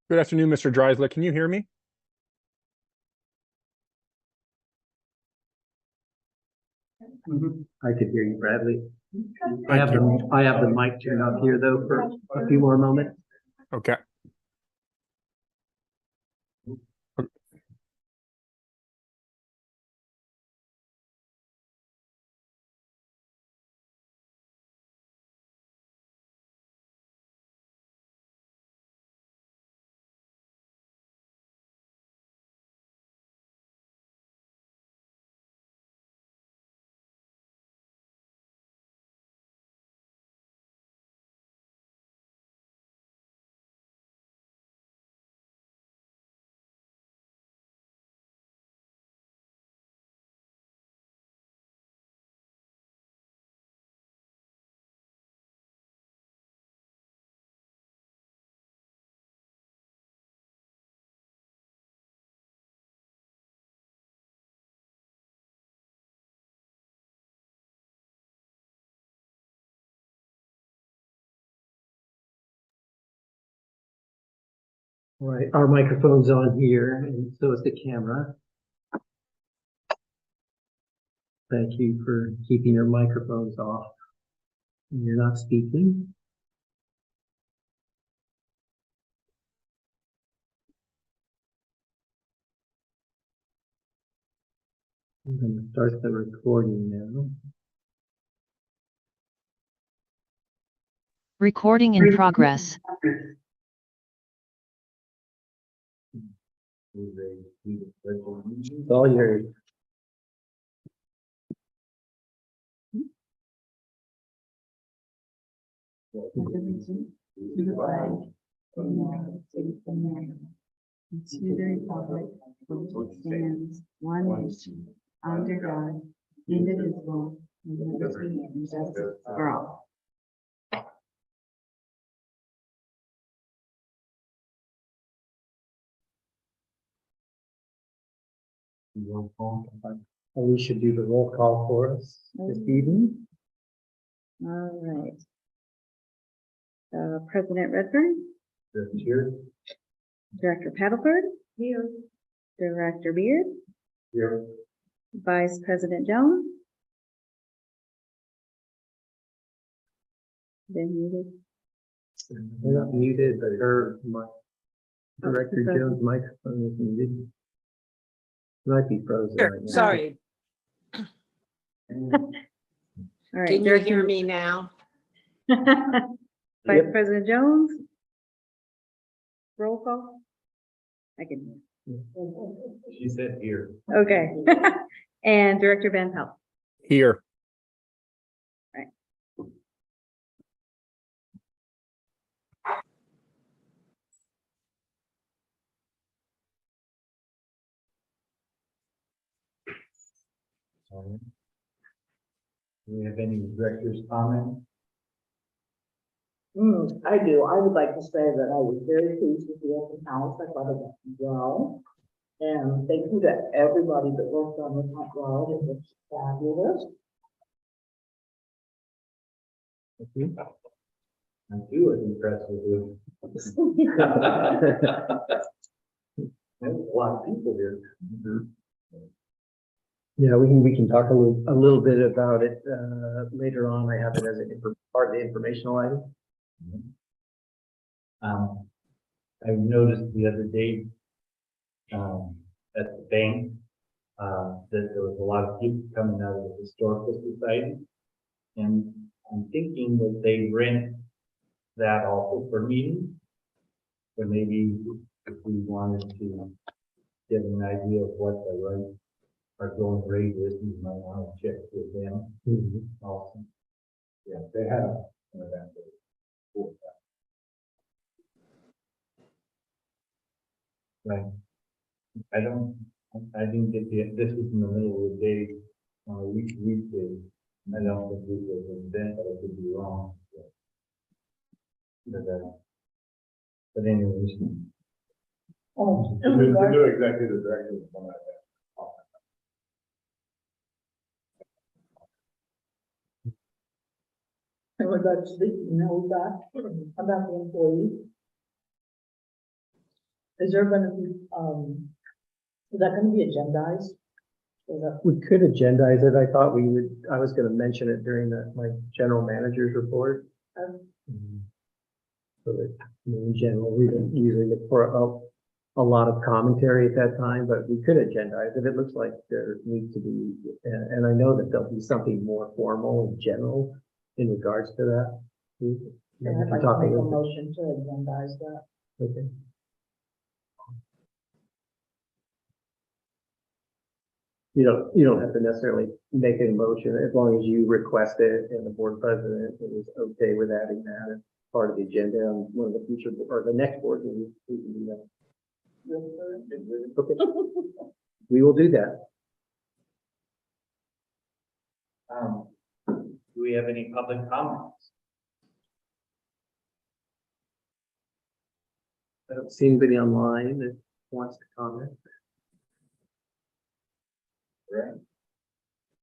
Good afternoon, Mr. Dreisler. Can you hear me? I could hear you, Bradley. I have the mic turned off here though for a few more moments. Okay. All right, our microphone's on here and so is the camera. Thank you for keeping your microphones off when you're not speaking. I'm going to start the recording now. Recording in progress. It's all yours. To the flag of the United States of America, and to the republic for which it stands, one nation, under God, indivisible, with liberty and justice for all. We should do the roll call for us this evening. All right. President Redfern. Here. Director Paddleford. Here. Director Beard. Here. Vice President Jones. Been muted. They're not muted, but her Director Jones' microphone is muted. Might be frozen right now. Sorry, All right. can you hear me now? Vice President Jones. Roll call. I can hear. She said here. Okay. And Director Van Pelt. Here. Do we have any director's comments? I do. I would like to say that I was very pleased with the open house. I thought it went well. And thank you to everybody that worked on the front row. It was fabulous. I do was impressed with you. There's a lot of people here. Yeah, we can talk a little bit about it later on. I have it as part of the informational item. I noticed the other day at the bank that there was a lot of people coming out of the historical society, and I'm thinking that they rent that also for meetings. But maybe if we wanted to get an idea of what the right our going rate is, we might want to check with them. Also, yeah, they have an event. Right. I didn't get this was in the middle of the day on a weekday. I don't think this was an event, but I could be wrong. But anyways. Oh, To do exactly the direction of one like that. in regards to the email we got about the employees. Is there gonna be, is that gonna be agendized? Is that, We could agendize it. I thought I was gonna mention it during my general manager's report. So that, in general, we don't usually look for a lot of commentary at that time, but we could agendize it. It looks like there needs to be, and I know that there'll be something more formal and general in regards to that. We I'd can like to talk a make a little motion to agendize that. bit. Okay. You don't have to necessarily make an motion as long as you request it and the board president is okay with adding that as part of the agenda on one of the future or the next board meeting. We can do that. Okay. We will do that. Do we have any public comments? I don't see anybody online that wants to comment. Right.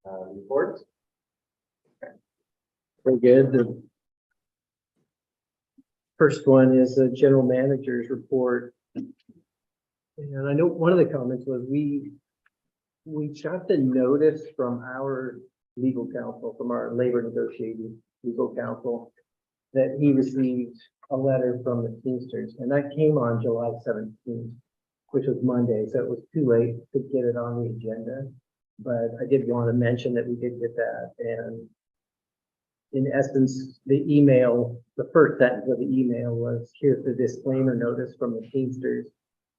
Reports? Very good. The first one is the general manager's report. And I know one of the comments was we got the notice from our legal counsel, from our labor negotiating legal counsel, that he received a letter from the Teamsters, and that came on July 17th, which was Monday, so it was too late to get it on the agenda. But I did want to mention that we did get that, and in essence, the email, the first sentence of the email was, here's the disclaimer notice from the Teamsters.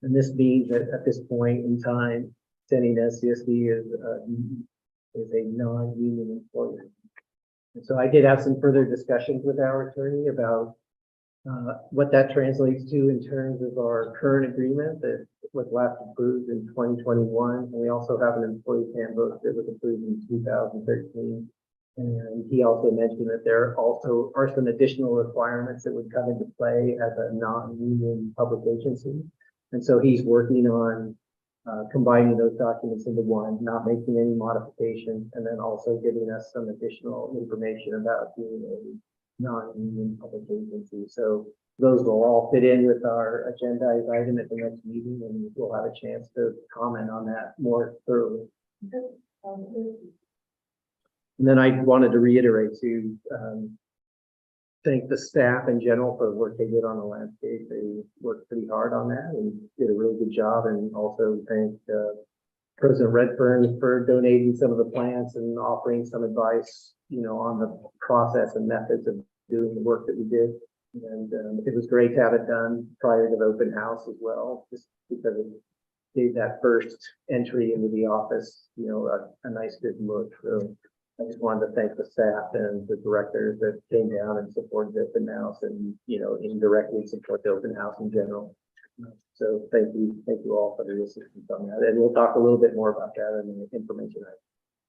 And this means that at this point in time, sending SYCSD is a non-union employer. And so I did have some further discussions with our attorney about what that translates to in terms of our current agreement that was last approved in 2021. And we also have an employee handbook that was approved in 2013. And he also mentioned that there also are some additional requirements that would come into play as a non-union public agency. And so he's working on combining those documents into one, not making any modifications, and then also giving us some additional information about being a non-union public agency. So those will all fit in with our agendized item at the next meeting, and we'll have a chance to comment on that more thoroughly. And then I wanted to reiterate to thank the staff in general for the work they did on the landscape. They worked pretty hard on that and did a really good job. And also thank President Redfern for donating some of the plants and offering some advice, on the process and methods of doing the work that we did. And it was great to have it done prior to the open house as well, just because it gave that first entry into the office, a nice good look. So I just wanted to thank the staff and the directors that came down and supported the open house and, indirectly support the open house in general. So thank you all for the assistance on that. And we'll talk a little bit more about that in the information.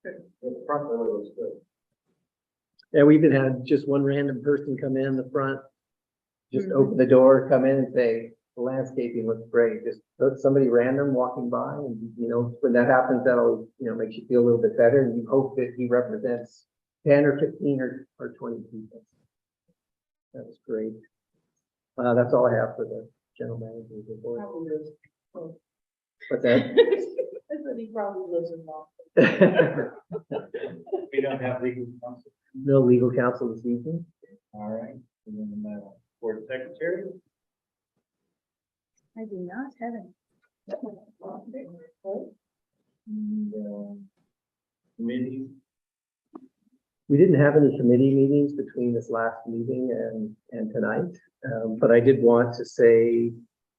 The front door was good. And we even had just one random person come in the front, just open the door, come in and say, the landscaping looks great. Just somebody random walking by, and when that happens, that'll makes you feel a little bit better, and you hope that he represents 10 or 15 or 20 people. That was great. That's all I have for the general manager's report. What's that? I said he probably lives in Boston. We don't have legal counsel. No legal counsel this evening. All right. And then the board secretary. I do not have any. And committee. We didn't have any committee meetings between this last meeting and tonight, but I did want to say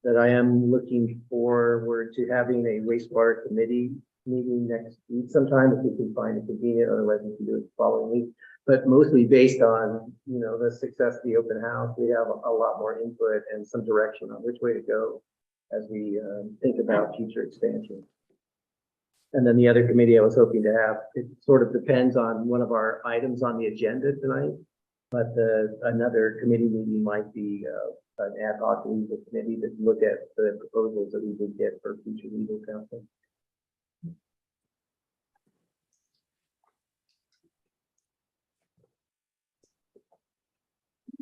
that I am looking forward to having a wastewater committee meeting next week sometime if we can find it convenient, otherwise we can do it the following week. But mostly based on, the success of the open house, we have a lot more input and some direction on which way to go as we think about future expansion. And then the other committee I was hoping to have, it sort of depends on one of our items on the agenda tonight, but another committee meeting might be an ad hoc legal committee to look at the proposals that we would get for future legal counsel.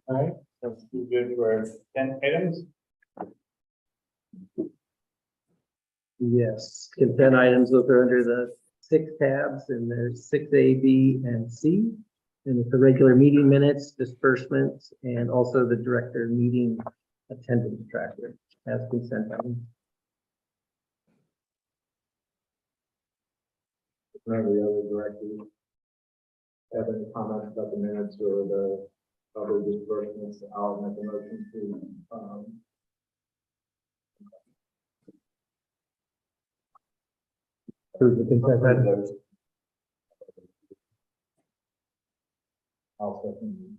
All right, that's good for 10 items. Yes, consent items, those are under the 6 tabs, and there's 6A, B, and C. And it's the regular meeting minutes, disbursements, and also the director meeting attendance tracker as consent items. None of the other directors have any comments about the minutes or the other disbursements. I'll make a motion to, Approve the consent items. I'll second.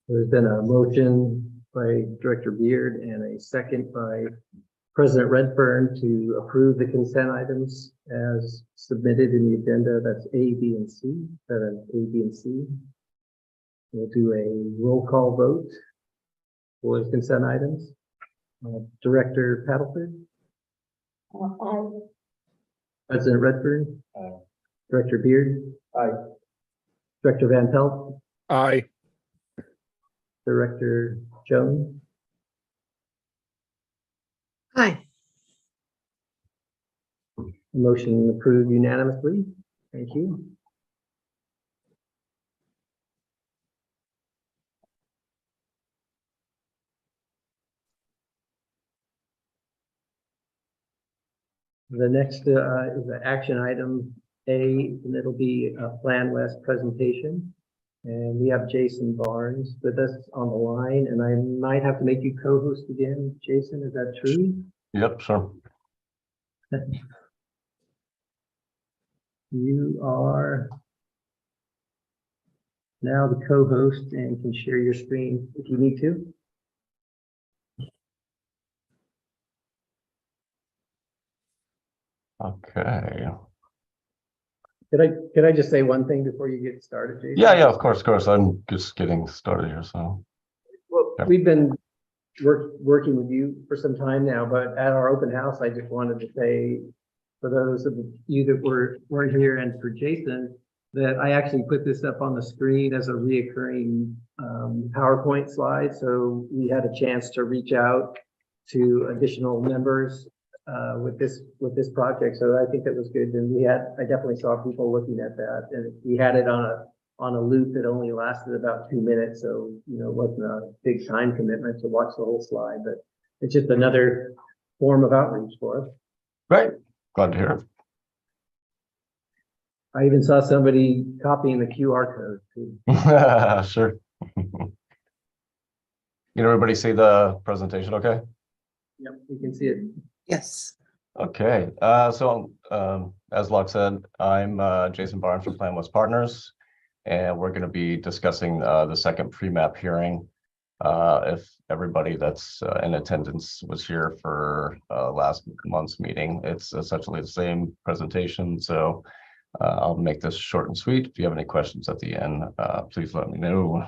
There's been a motion by Director Beard and a second by President Redfern to approve the consent items as submitted in the agenda. That's A, B, and C. That's A, B, and C. We'll do a roll call vote for the consent items. Director Paddleford, Aye. President Redfern, Aye. Director Beard, Aye. Director Van Pelt, Aye. Director Jones. Hi. Motion approved unanimously. Thank you. The next is the action item A, and it'll be a Plan West presentation. And we have Jason Barnes with us on the line, and I might have to make you co-host again. Jason, is that true? Yep, sure. You are now the co-host and can share your screen if you need to. Okay. Could I just say one thing before you get started, Jason? Yeah, of course. I'm just getting started here, so. Well, Yeah. we've been working with you for some time now, but at our open house, I just wanted to say, for those of you that weren't here and for Jason, that I actually put this up on the screen as a reoccurring PowerPoint slide. So we had a chance to reach out to additional members with this project. So I think that was good. And I definitely saw people looking at that, and we had it on a loop that only lasted about 2 minutes. So, it wasn't a big time commitment to watch the whole slide, but it's just another form of outreach for us. Great. Glad to hear it. I even saw somebody copying the QR code too. Sure. Can everybody see the presentation okay? Yep, you can see it. Yes. Okay, so as Locke said, I'm Jason Barnes from Plan West Partners, and we're going to be discussing the second pre-map hearing. If everybody that's in attendance was here for last month's meeting, it's essentially the same presentation. So I'll make this short and sweet. If you have any questions at the end, please let me know.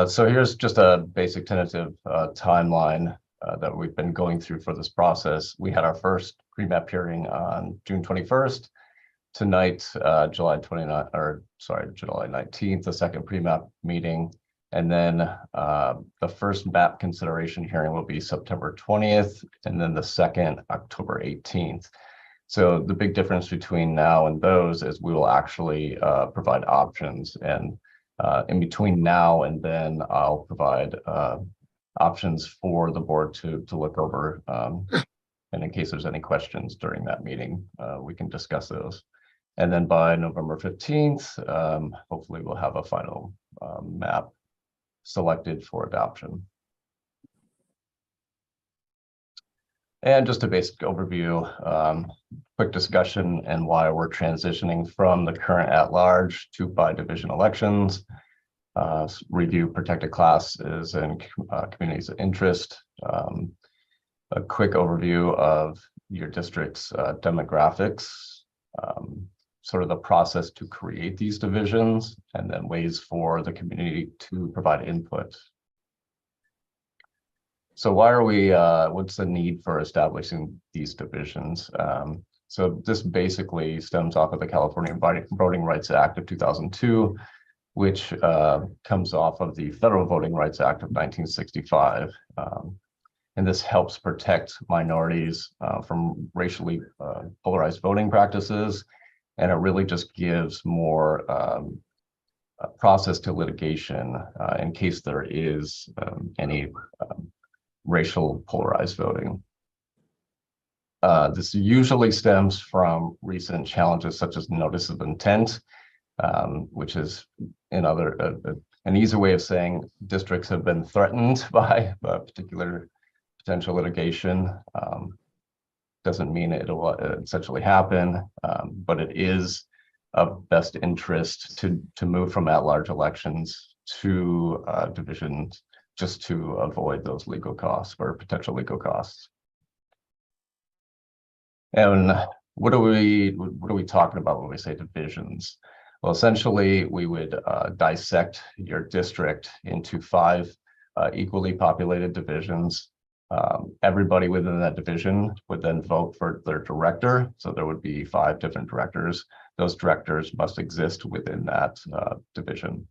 So here's just a basic tentative timeline that we've been going through for this process. We had our first pre-map hearing on June 21st. Tonight, July 19th, the second pre-map meeting. And then the first map consideration hearing will be September 20th, and then the second, October 18th. So the big difference between now and those is we will actually provide options, and in between now and then I'll provide options for the board to look over. And in case there's any questions during that meeting, we can discuss those. And then by November 15th, hopefully we'll have a final map selected for adoption. And just a basic overview, quick discussion and why we're transitioning from the current at-large to by-division elections. Review protected classes and communities of interest. A quick overview of your district's demographics, sort of the process to create these divisions, and then ways for the community to provide input. So why are we, what's the need for establishing these divisions? So this basically stems off of the California Voting Rights Act of 2002, which comes off of the Federal Voting Rights Act of 1965. And this helps protect minorities from racially polarized voting practices. And it really just gives more process to litigation in case there is any racial polarized voting. This usually stems from recent challenges such as notice of intent, which is an easy way of saying districts have been threatened by a particular potential litigation. Doesn't mean it'll essentially happen, but it is of best interest to move from at-large elections to divisions, just to avoid those legal costs or potential legal costs. And what are we talking about when we say divisions? Well, essentially, we would dissect your district into 5 equally populated divisions. Everybody within that division would then vote for their director. So there would be 5 different directors. Those directors must exist within that division.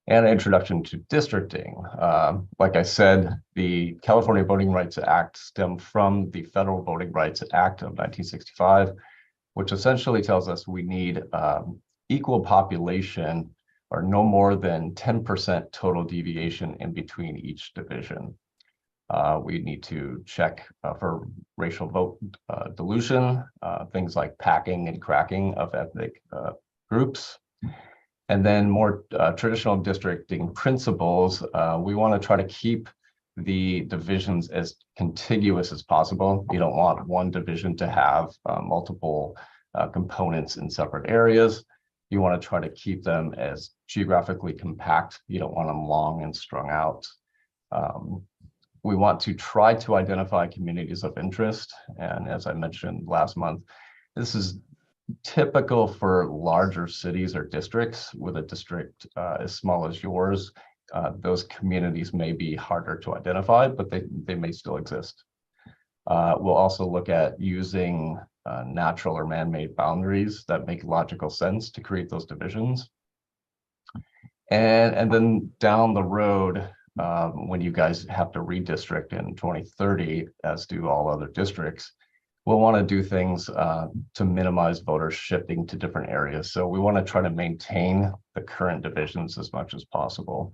And an introduction to districting. Like I said, the California Voting Rights Act stemmed from the Federal Voting Rights Act of 1965, which essentially tells us we need equal population or no more than 10% total deviation in between each division. We need to check for racial vote dilution, things like packing and cracking of ethnic groups. And then more traditional districting principles, we want to try to keep the divisions as contiguous as possible. You don't want one division to have multiple components in separate areas. You want to try to keep them as geographically compact. You don't want them long and strung out. We want to try to identify communities of interest. And as I mentioned last month, this is typical for larger cities or districts. With a district as small as yours, those communities may be harder to identify, but they may still exist. We'll also look at using natural or man-made boundaries that make logical sense to create those divisions. And then down the road, when you guys have to redistrict in 2030, as do all other districts, we'll want to do things to minimize voters shifting to different areas. So we want to try to maintain the current divisions as much as possible.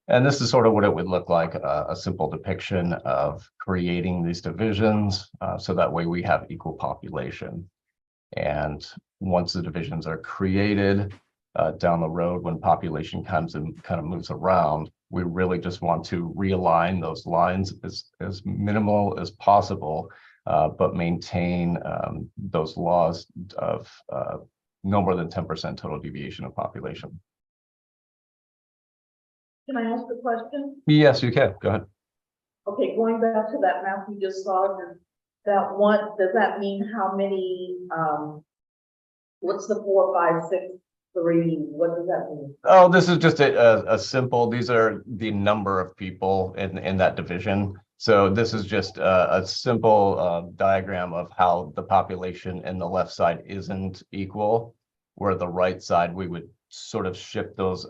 And this is sort of what it would look like, a simple depiction of creating these divisions. So that way we have equal population. And once the divisions are created down the road, when population comes and kind of moves around, we really just want to realign those lines as minimal as possible, but maintain those laws of no more than 10% total deviation of population. Can I ask a question? Yes, you can. Go ahead. Okay, going back to that map you just saw, does that mean how many, what's the 4, 5, 6, 3? What does that mean? Oh, this is just a simple, these are the number of people in that division. So this is just a simple diagram of how the population in the left side isn't equal, where the right side, we would sort of shift those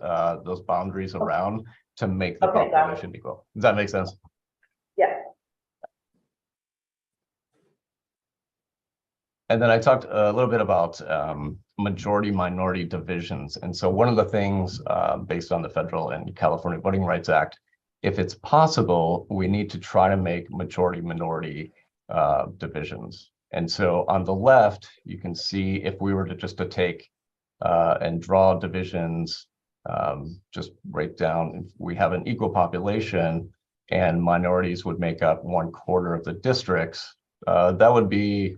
boundaries around to make the population equal. Does that make sense? Yeah. And then I talked a little bit about majority minority divisions. And so one of the things based on the Federal and California Voting Rights Act, if it's possible, we need to try to make majority minority divisions. And so on the left, you can see if we were to take and draw divisions, just break down, we have an equal population and minorities would make up 1/4 of the districts, that would be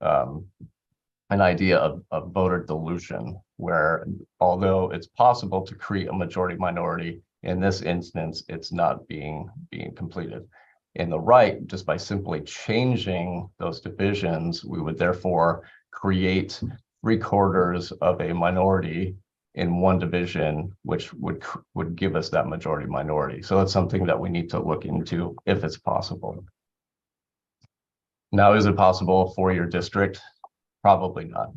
an idea of voter dilution, where although it's possible to create a majority minority, in this instance, it's not being completed. In the right, just by simply changing those divisions, we would therefore create 3/4 of a minority in one division, which would give us that majority minority. So it's something that we need to look into if it's possible. Now, is it possible for your district? Probably not.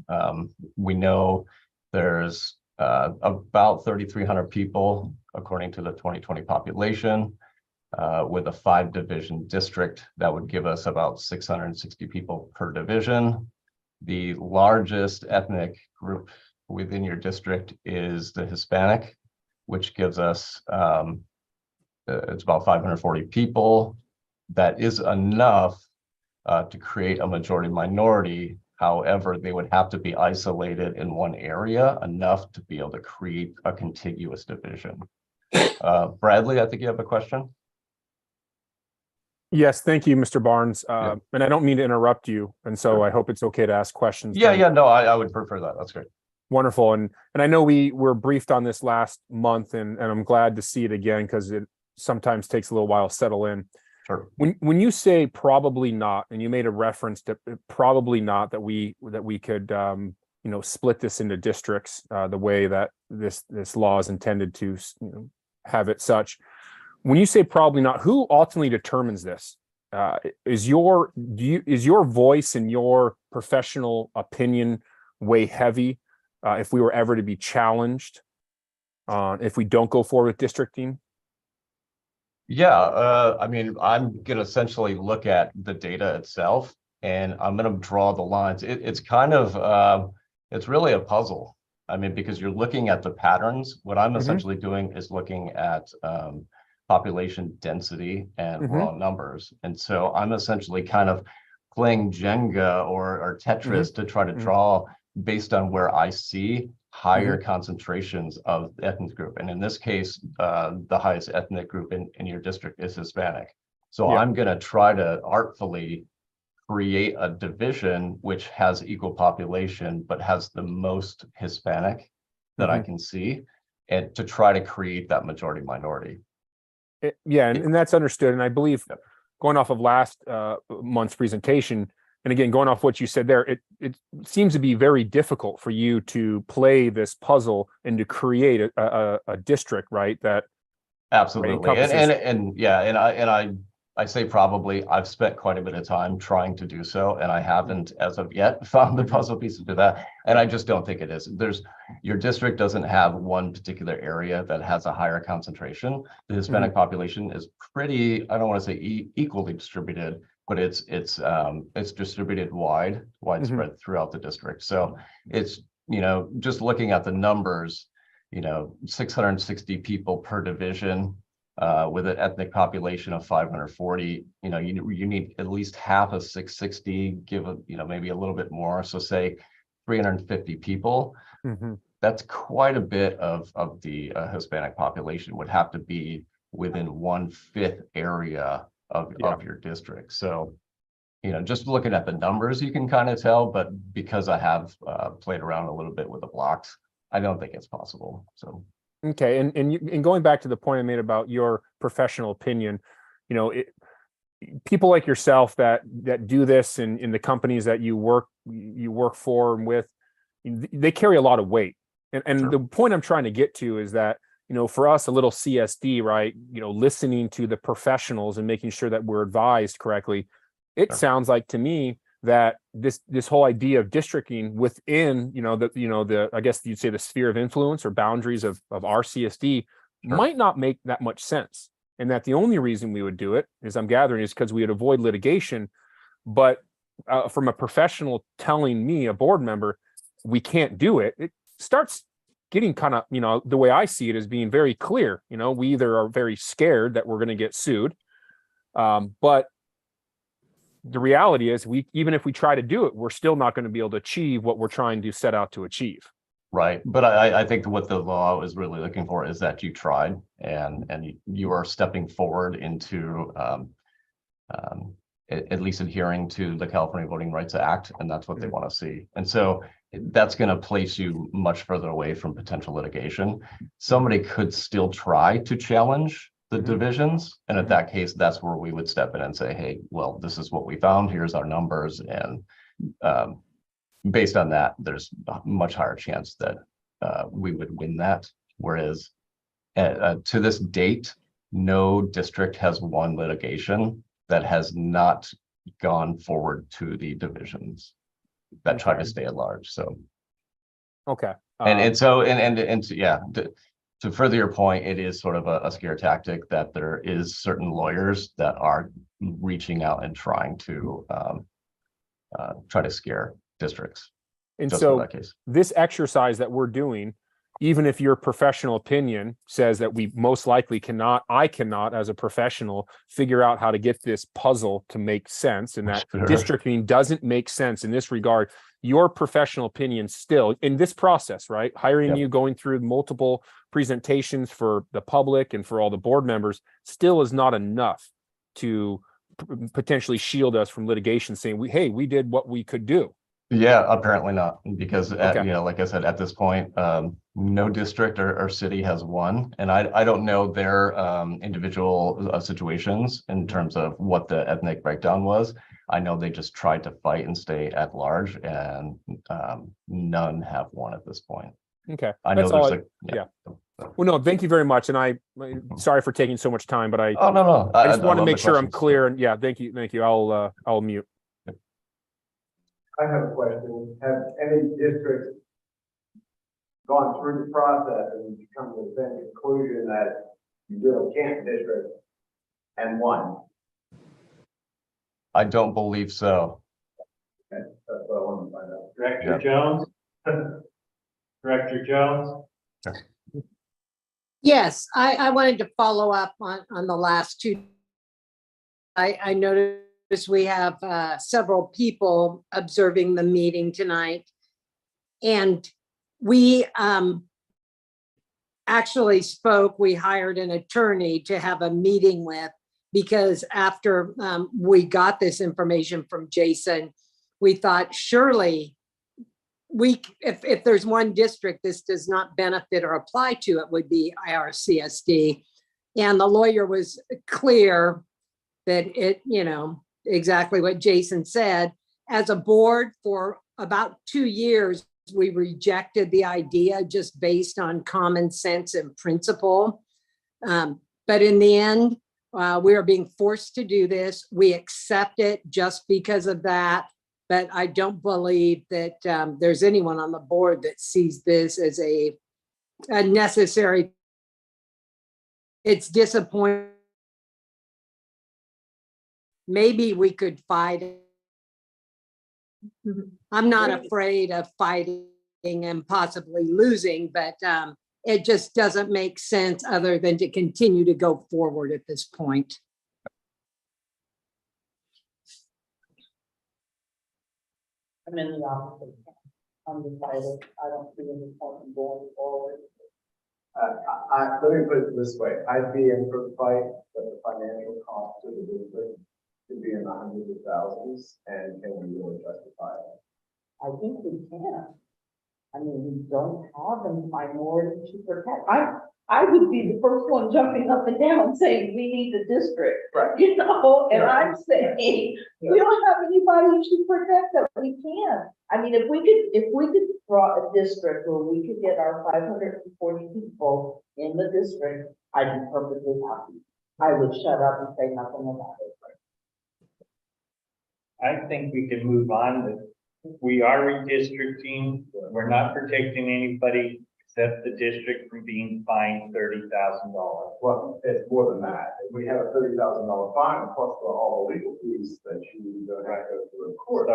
We know there's about 3,300 people, according to the 2020 population, with a 5-division district that would give us about 660 people per division. The largest ethnic group within your district is the Hispanic, which gives us, it's about 540 people. That is enough to create a majority minority. However, they would have to be isolated in one area enough to be able to create a contiguous division. Bradley, I think you have a question. Yes, thank you, Mr. Barnes. Yeah. And I don't mean to interrupt you, and so I hope it's okay to ask questions. Yeah, no, I would prefer that. That's great. Wonderful. And I know we were briefed on this last month, and I'm glad to see it again because it sometimes takes a little while to settle in. Sure. When you say probably not, and you made a reference to probably not that we could split this into districts the way that this law is intended to have it such. When you say probably not, who ultimately determines this? Is your voice and your professional opinion weigh heavy if we were ever to be challenged if we don't go forward with districting? Yeah, I mean, I'm going to essentially look at the data itself, and I'm going to draw the lines. It's kind of, it's really a puzzle. I mean, because you're looking at the patterns. What I'm essentially doing is looking at population density and raw numbers. And so I'm essentially kind of playing Jenga or Tetris to try to draw based on where I see higher concentrations of ethnic group. And in this case, the highest ethnic group in your district is Hispanic. So I'm going to try to artfully create a division which has equal population, but has the most Hispanic that I can see, and to try to create that majority minority. And that's understood. And I believe going off of last month's presentation, and again, going off what you said there, it seems to be very difficult for you to play this puzzle and to create a district, right? That absolutely, and I say probably. I've spent quite a bit of time trying to do so, and I haven't, as of yet, found the puzzle pieces to that. And I just don't think it is. Your district doesn't have one particular area that has a higher concentration. The Hispanic population is pretty, I don't want to say equally distributed, but it's distributed widespread throughout the district. So it's, just looking at the numbers, 660 people per division. With an ethnic population of 540, you need at least half of 660, maybe a little bit more. So say 350 people. That's quite a bit of the Hispanic population would have to be within 1/5 area of your district. So, just looking at the numbers, you can kind of tell, but because I have played around a little bit with the blocks, I don't think it's possible. So. Okay, and going back to the point I made about your professional opinion, people like yourself that do this in the companies that you work for and with, they carry a lot of weight. And the point I'm trying to get to is that, for us, a little CSD, right? Listening to the professionals and making sure that we're advised correctly. It sounds like to me that this whole idea of districting within, I guess you'd say the sphere of influence or boundaries of our CSD might not make that much sense. And that the only reason we would do it, as I'm gathering, is because we would avoid litigation. But from a professional telling me, a board member, we can't do it, it starts getting kind of, the way I see it as being very clear. We either are very scared that we're going to get sued, but the reality is even if we try to do it, we're still not going to be able to achieve what we're trying to set out to achieve. Right. But I think what the law is really looking for is that you tried and you are stepping forward into at least adhering to the California Voting Rights Act. And that's what they want to see. And so that's going to place you much further away from potential litigation. Somebody could still try to challenge the divisions. And in that case, that's where we would step in and say, hey, well, this is what we found. Here's our numbers. And based on that, there's a much higher chance that we would win that. Whereas to this date, no district has won litigation that has not gone forward to the divisions that try to stay at large. So. Okay. Yeah, to further your point, it is sort of a scare tactic that there is certain lawyers that are reaching out and trying to try to scare districts. And Just for so that case. this exercise that we're doing, even if your professional opinion says that we most likely cannot, I cannot as a professional figure out how to get this puzzle to make sense, and that Sure. districting doesn't make sense in this regard, your professional opinion still in this process, right? Hiring Yep. you, going through multiple presentations for the public and for all the board members still is not enough to potentially shield us from litigation saying, hey, we did what we could do. Yeah, apparently not, because Okay. you know, like I said, at this point, no district or city has won, and I don't know their individual situations in terms of what the ethnic breakdown was. I know they just tried to fight and stay at large, and none have won at this point. Okay. I know That's all there's yeah. Well, no, thank you very much. And sorry for taking so much time, but Oh, no. I just want to love make the sure I'm questions. clear. And yeah, thank you. Thank you. I'll mute. I have a question. Have any districts gone through the process and come to the same conclusion that you really can't district and won? I don't believe so. Okay, that's what I want to find out. Director Yeah. Jones? Director Jones? Yes, I wanted to follow up on the last two. I noticed we have several people observing the meeting tonight. And we actually spoke, we hired an attorney to have a meeting with, because after we got this information from Jason, we thought surely if there's one district this does not benefit or apply to, it would be SYCSD. And the lawyer was clear that it, you know, exactly what Jason said. As a board for about 2 years, we rejected the idea just based on common sense and principle. But in the end, we are being forced to do this. We accept it just because of that. But I don't believe that there's anyone on the board that sees this as a necessary. It's disappointing. Maybe we could fight it. I'm not afraid of fighting and possibly losing, but it just doesn't make sense other than to continue to go forward at this point. I'm in the opposite. I'm decided. I don't see any point in going forward. Let me put it this way. I'd be in for the fight, but the financial cost to the district could be in the hundreds of thousands, and can we really justify it? I think we can. I mean, we don't have a minority to protect. I would be the first one jumping up and down saying, we need the district. Right. You know, and Right. I'm saying, we don't have anybody to protect that. We can. I mean, if we could draw a district where we could get our 540 people in the district, I'd be perfectly happy. I would shut up and say nothing about it. I think we can move on. We are redistricting. We're not protecting anybody except the district from being fined $30,000. Well, it's more than that. If we have a $30,000 fine plus all the legal fees that you don't have to go through in court.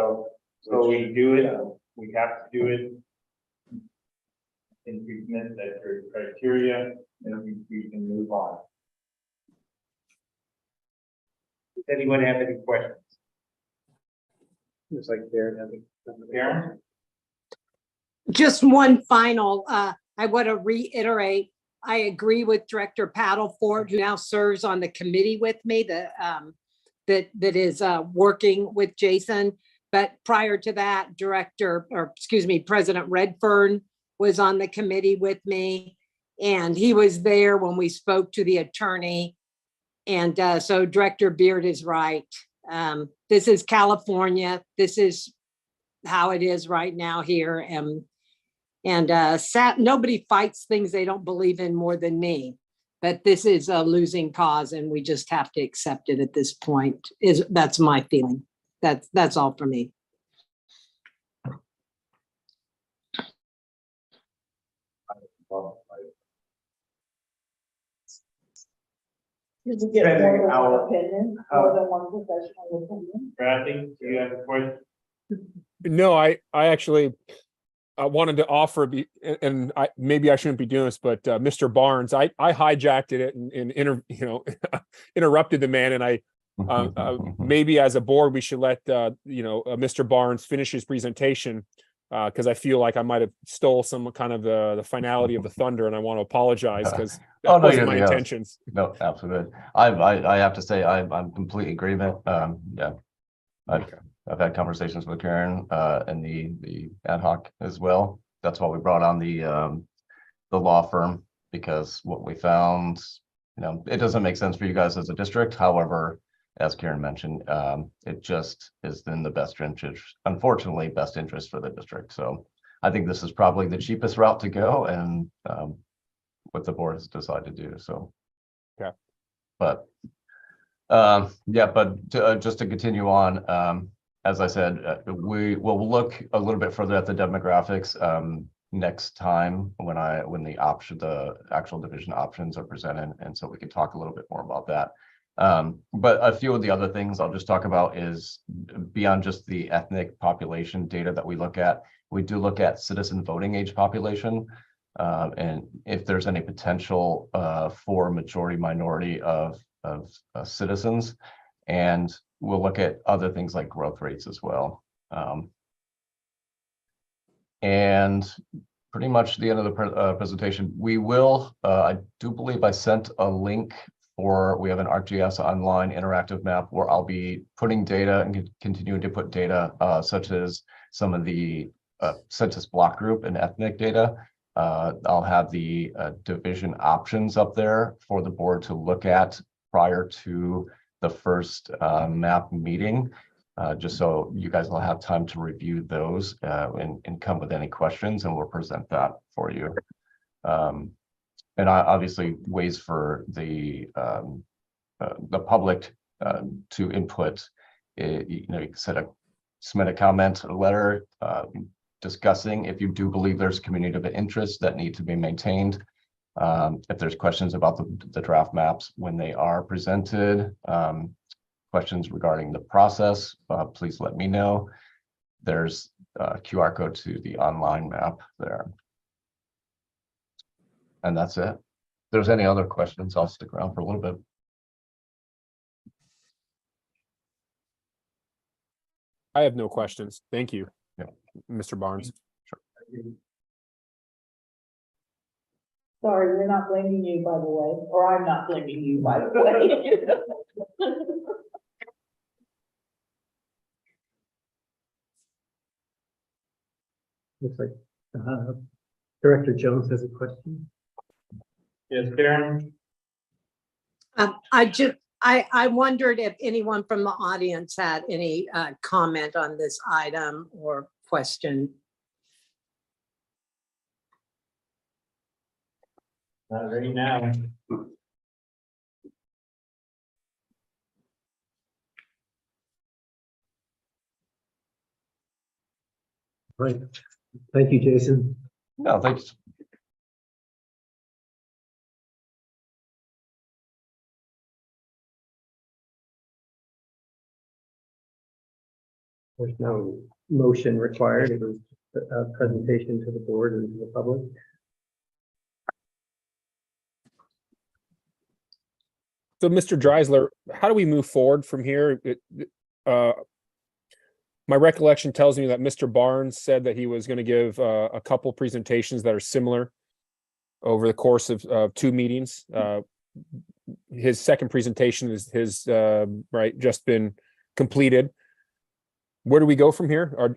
So we do it, we have to do it. And we've met that criteria, and we can move on. Does anyone have any questions? Looks like Karen has Karen? Just one final, I want to reiterate, I agree with Director Paddleford, who now serves on the committee with me, that is working with Jason. But prior to that, President Redfern was on the committee with me, and he was there when we spoke to the attorney. And so Director Beard is right. This is California. This is how it is right now here. And nobody fights things they don't believe in more than me. But this is a losing cause, and we just have to accept it at this point. That's my feeling. That's all for me. Did you get more than one opinion, more than one professional opinion? Bradley, do you have a question? No, I actually wanted to offer, and maybe I shouldn't be doing this, but Mr. Barnes, I hijacked it and interrupted the man, and maybe as a board we should let Mr. Barnes finish his presentation, because I feel like I might have stole some kind of the finality of the thunder, and I want to apologize because that Oh, no, wasn't my yes. intentions. No, absolutely. I have to say, I'm completely agreement. Yeah. I've had conversations with Karen, and the ad hoc as well. That's why we brought on the law firm, because what we found, it doesn't make sense for you guys as a district. However, as Karen mentioned, it just is in the best interest, unfortunately, best interest for the district. So I think this is probably the cheapest route to go, and what the board has decided to do. So, yeah. But just to continue on, as I said, we will look a little bit further at the demographics next time when the actual division options are presented, and so we can talk a little bit more about that. But a few of the other things I'll just talk about is beyond just the ethnic population data that we look at. We do look at citizen voting age population, and if there's any potential for majority minority of citizens, and we'll look at other things like growth rates as well. And pretty much the end of the presentation, we will, I do believe I sent a link we have an ArcGIS online interactive map where I'll be putting data and continuing to put data such as some of the census block group and ethnic data. I'll have the division options up there for the board to look at prior to the first map meeting, just so you guys will have time to review those and come with any questions, and we'll present that for you. And obviously ways for the public to input. You can submit a comment, a letter discussing if you do believe there's community of interest that need to be maintained. If there's questions about the draft maps when they are presented, questions regarding the process, please let me know. There's a QR code to the online map there. And that's it. If there's any other questions, I'll stick around for a little bit. I have no questions. Thank you, Yeah. Mr. Barnes. Sorry, we're not blaming you, by the way, or I'm not blaming you, by the way. Looks like Director Jones has a question. Yes, Karen? I wondered if anyone from the audience had any comment on this item or question. Not ready now. Right. Thank you, Jason. No, thanks. There's no motion required. It was a presentation to the board and to the public. So, Mr. Dreisler, how do we move forward from here? My recollection tells me that Mr. Barnes said that he was going to give a couple presentations that are similar over the course of 2 meetings. His second presentation is just been completed. Where do we go from here?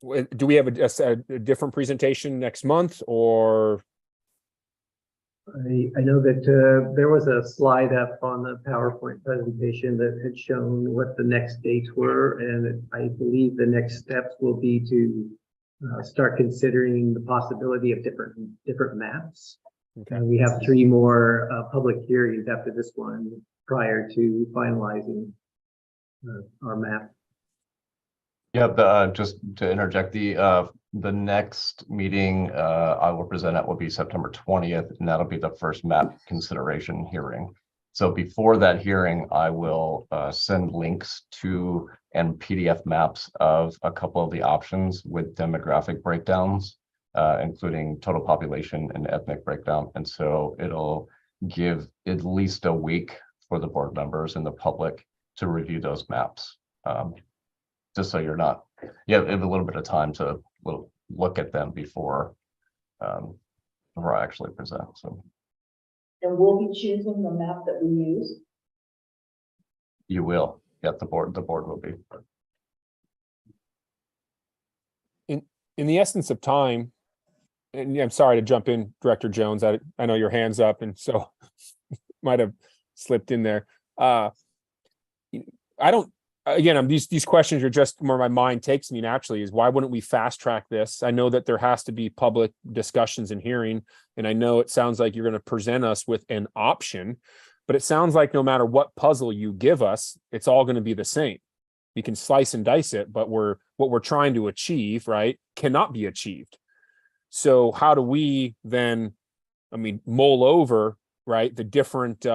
Do we have a different presentation next month, or? I know that there was a slide up on the PowerPoint presentation that had shown what the next dates were, and I believe the next steps will be to start considering the possibility of different maps. Okay. And we have 3 more public hearings after this one prior to finalizing our map. Yeah, just to interject, the next meeting I will present at will be September 20th, and that'll be the first map consideration hearing. So before that hearing, I will send links to and PDF maps of a couple of the options with demographic breakdowns, including total population and ethnic breakdown. And so it'll give at least a week for the board members and the public to review those maps. Just so you have a little bit of time to look at them before I actually present. So And we'll be choosing the map that we use. you will, the board will be. In the essence of time, and I'm sorry to jump in, Director Jones, I know your hand's up, and so might have slipped in there. These questions are just where my mind takes me naturally, is why wouldn't we fast track this? I know that there has to be public discussions and hearing, and I know it sounds like you're going to present us with an option, but it sounds like no matter what puzzle you give us, it's all going to be the same. You can slice and dice it, but what we're trying to achieve, right, cannot be achieved. So how do we then, mull over, right, the different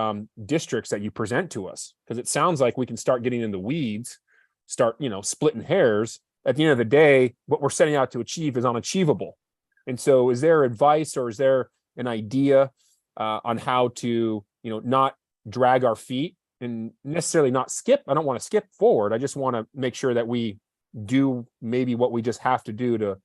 districts that you present to us? Because it sounds like we can start getting in the weeds, start, splitting hairs. At the end of the day, what we're setting out to achieve is unachievable. And so is there advice, or is there an idea on how to, not drag our feet and necessarily not skip? I don't want to skip forward. I just want to make sure that we do maybe what we just have to do to,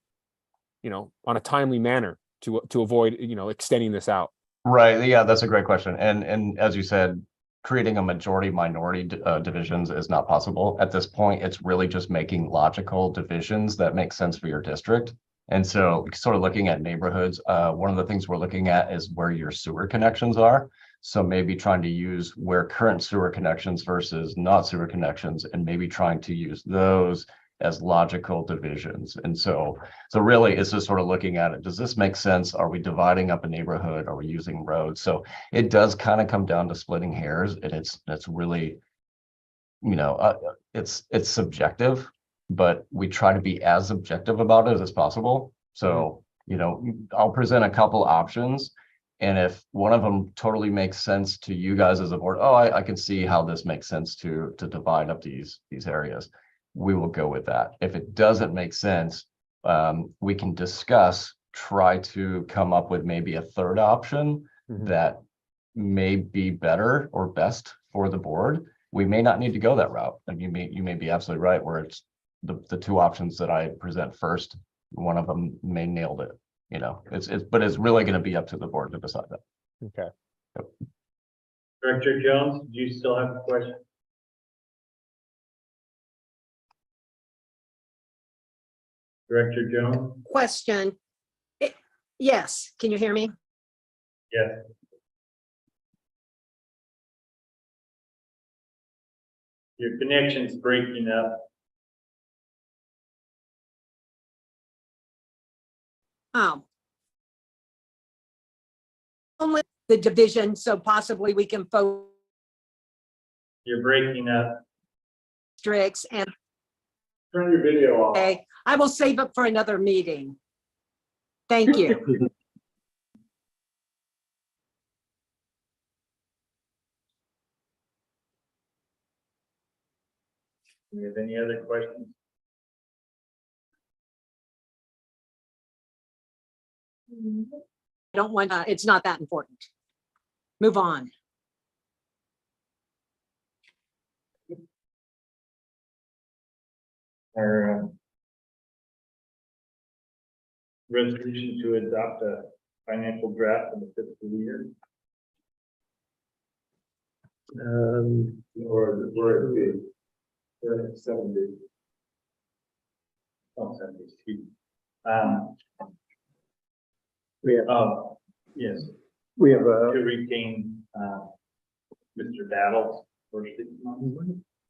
on a timely manner to avoid, extending this out. Right. Yeah, that's a great question. And as you said, creating a majority minority divisions is not possible at this point. It's really just making logical divisions that make sense for your district. And so sort of looking at neighborhoods, one of the things we're looking at is where your sewer connections are. So maybe trying to use where current sewer connections versus not sewer connections, and maybe trying to use those as logical divisions. And so really it's just sort of looking at it. Does this make sense? Are we dividing up a neighborhood? Are we using roads? So it does kind of come down to splitting hairs, and it's really, it's subjective, but we try to be as objective about it as possible. So, I'll present a couple options, and if one of them totally makes sense to you guys as a board, I can see how this makes sense to divide up these areas, we will go with that. If it doesn't make sense, we can discuss, try to come up with maybe a third option that may be better or best for the board. We may not need to go that route. And you may be absolutely right, where it's the two options that I present first, one of them may nailed it. But it's really going to be up to the board to decide that. Okay. Yep. Director Jones, do you still have a question? Director Jones? Question. Yes, can you hear me? Yes. Your connection's breaking up. Oh. Only the division, so possibly we can focus You're breaking up. districts and Turn your video off. okay, I will save it for another meeting. Thank you. Do you have any other questions? I don't want, it's not that important. Move on. Our resolution to adopt a financial draft of the fiscal year. Or we're at 70. Oh, 70, excuse me. We have, Yes, we have to retain Mr. Battles for 6 months.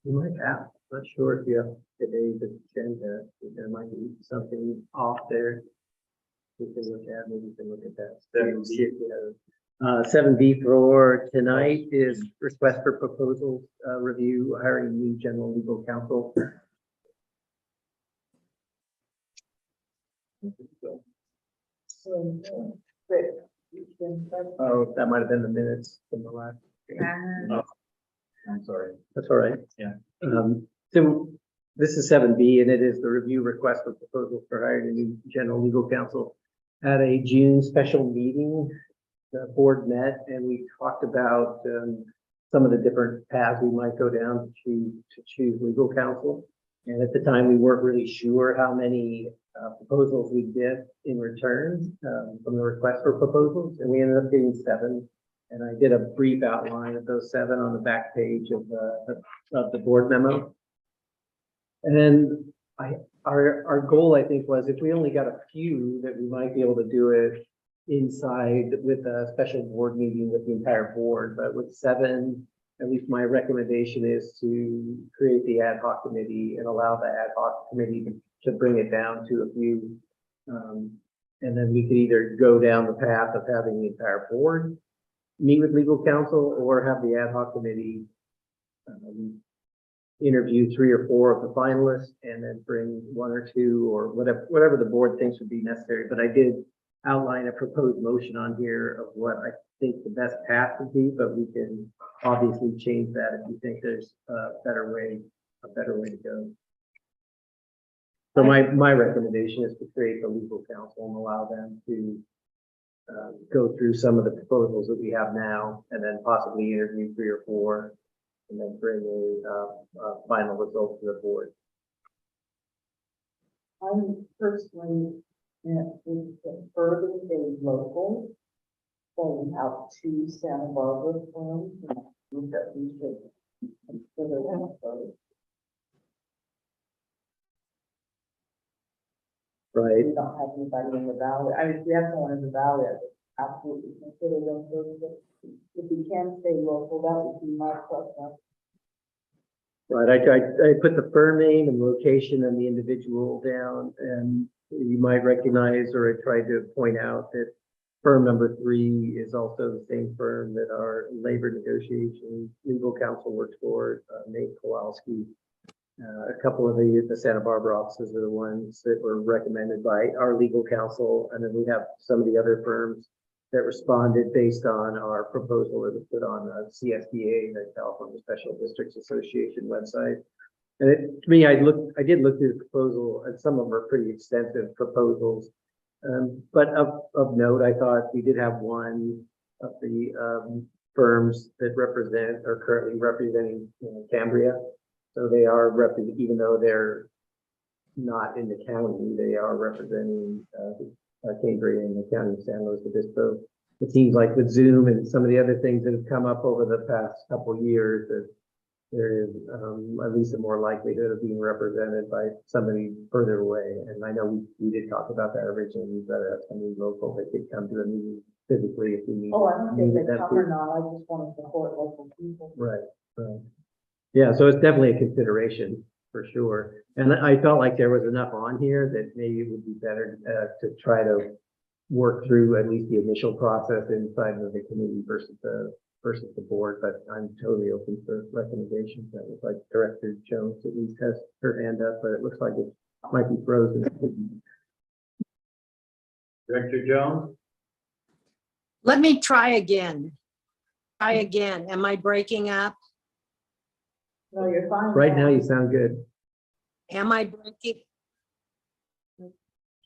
you might have, not sure if you have today's agenda, there might be something off there. We can look at, maybe we can look at that. 7B for tonight is request for proposals, review, hiring new general legal counsel. Oh, that might have been the minutes from the last. I'm sorry. That's all right. Yeah. So this is 7B, and it is the review request for proposal for hiring a new general legal counsel. At a June special meeting, the board met and we talked about some of the different paths we might go down to choose legal counsel. And at the time, we weren't really sure how many proposals we'd get in return from the request for proposals, and we ended up getting 7. And I did a brief outline of those 7 on the back page of the board memo. And our goal, I think, was if we only got a few, that we might be able to do it inside with a special board meeting with the entire board. But with 7, at least my recommendation is to create the ad hoc committee and allow the ad hoc committee to bring it down to a few. And then we could either go down the path of having the entire board meet with legal counsel, or have the ad hoc committee interview 3 or 4 of the finalists and then bring 1 or 2 or whatever the board thinks would be necessary. But I did outline a proposed motion on here of what I think the best path would be, but we can obviously change that if you think there's a better way to go. So my recommendation is to create the legal counsel and allow them to go through some of the proposals that we have now, and then possibly interview 3 or 4, and then bring a final result to the board. I'm personally would prefer to stay local, going out to Santa Barbara firms, and I think that we should consider that first. Right. We don't have anybody in the valley. I mean, if we have someone in the valley, I would absolutely consider them first. But if we can stay local, that would be my preference. Right, I put the firm name and location and the individual down, and you might recognize, or I tried to point out that firm number 3 is also the same firm that our labor negotiation legal counsel works for, Nate Kowalski. A couple of the Santa Barbara offices are the ones that were recommended by our legal counsel, and then we have some of the other firms that responded based on our proposal that was put on the CSDA, the California Special Districts Association website. And to me, I did look through the proposal, and some of them are pretty extensive proposals. But of note, I thought we did have one of the firms that are currently representing Cambria. So they are even though they're not in the county, they are representing Cambria in the county of San Luis Obispo. It seems like with Zoom and some of the other things that have come up over the past couple of years, that there is at least a more likelihood of being represented by somebody further away. And I know we did talk about that originally. We've got to have somebody local that could come to a meeting physically if we need. Oh, I don't think they that come or not. I just want to support local people. Right. Yeah, so it's definitely a consideration for sure. And I felt like there was enough on here that maybe it would be better to try to work through at least the initial process inside of the committee versus the board. But I'm totally open for recommendations. That looks like Director Jones at least has her hand up, but it looks like it might be frozen. Director Jones? Let me try again. Am I breaking up? No, you're fine. Right now, you sound good. Am I breaking?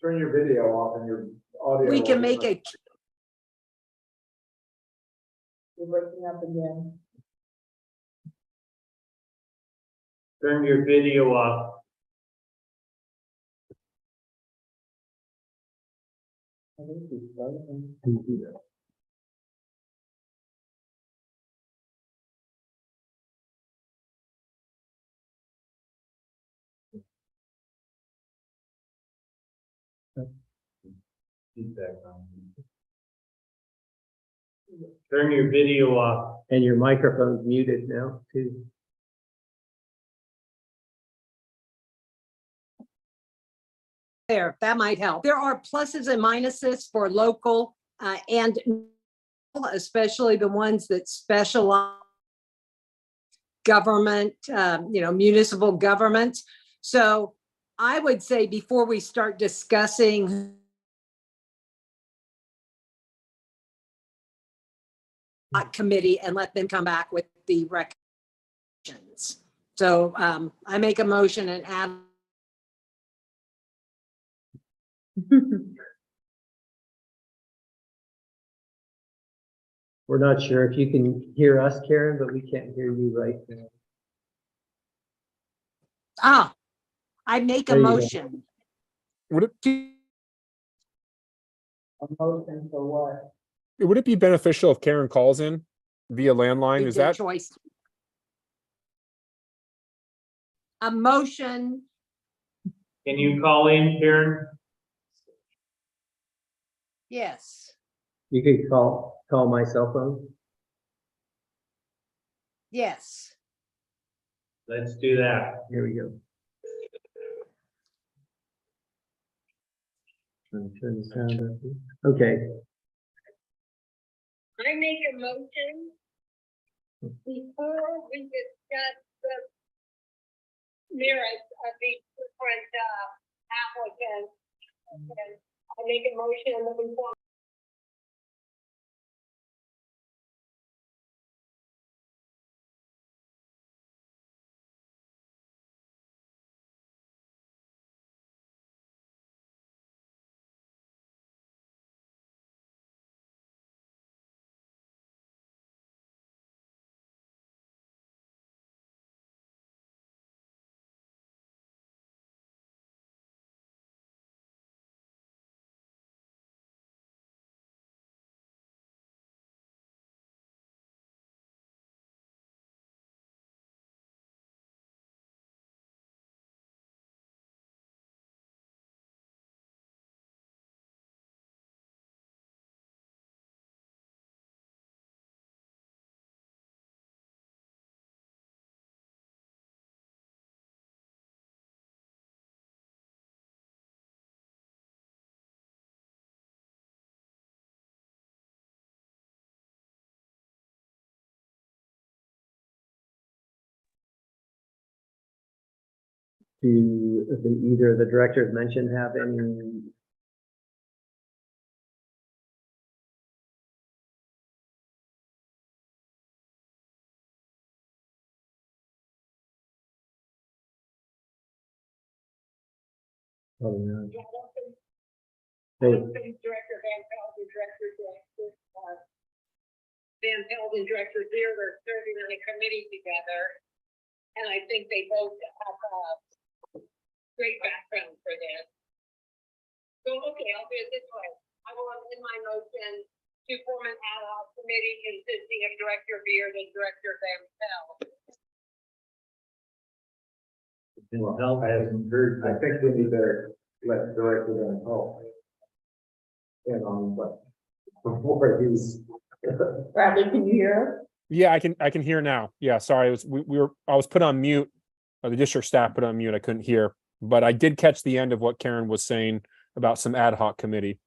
Turn your video off and your audio. We can make it. You're breaking up again. Turn your video off. I think he's frozen. Feedback on. Turn your video off. And your microphone's muted now too. There, that might help. There are pluses and minuses for local and especially the ones that specialize government, municipal governments. So I would say before we start discussing committee and let them come back with the recommendations. So I make a motion and add. We're not sure if you can hear us, Karen, but we can't hear you right now. I make a There you go. motion. Would it A motion for what? would it be beneficial if Karen calls in via landline? Is Their that choice? A motion, Can you call in, Karen? yes, You could call my cell phone. yes. Let's do that. Here we go. Turn the sound up. Okay. I make a motion before we discuss the merits of these different applicants. I make a motion that we form Do either the directors mentioned have any? Oh, no. Hey, Director Van Pelt and Director Van Pelt and Director Beard are serving on a committee together. And I think they both have a great background for this. So, okay, I'll do it this way. I will amend my motion to form an ad hoc committee consisting of Director Beard and Director Van Pelt. Well, I haven't heard. I think we need to let the director then call. And but before he's. Bradley, can you hear us? Yeah, I can hear now. Yeah, sorry, I was put on mute. The district staff put on mute. I couldn't hear, but I did catch the end of what Karen was saying about some ad hoc committee.